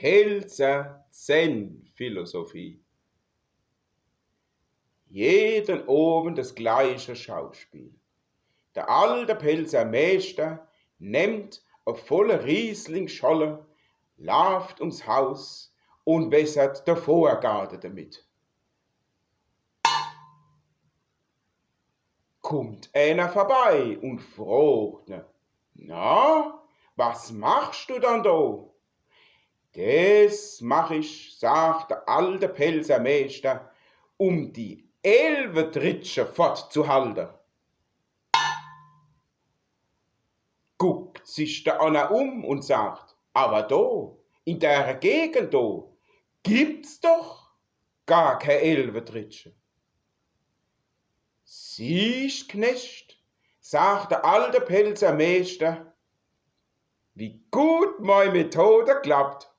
Pilzer-Zen-Philosophie. Jeden Abend das gleiche Schauspiel. Der alte Pilzer Meister nimmt a volle Rieslingscholle, läuft ums Haus und wässert der Vorgarten damit. Kommt einer vorbei und fragt ihn: Na, was machst du dann da? Das mach ich, sagt der alte Pelzermeister, um die Elventritsche fortzuhalten. Guckt sich der Anna und sagt: Aber da, in der Gegend da, gibt's doch gar keine Elventritsche. Siehst, Knecht, sagt der alte Pelzermeister, wie gut meine Methode klappt.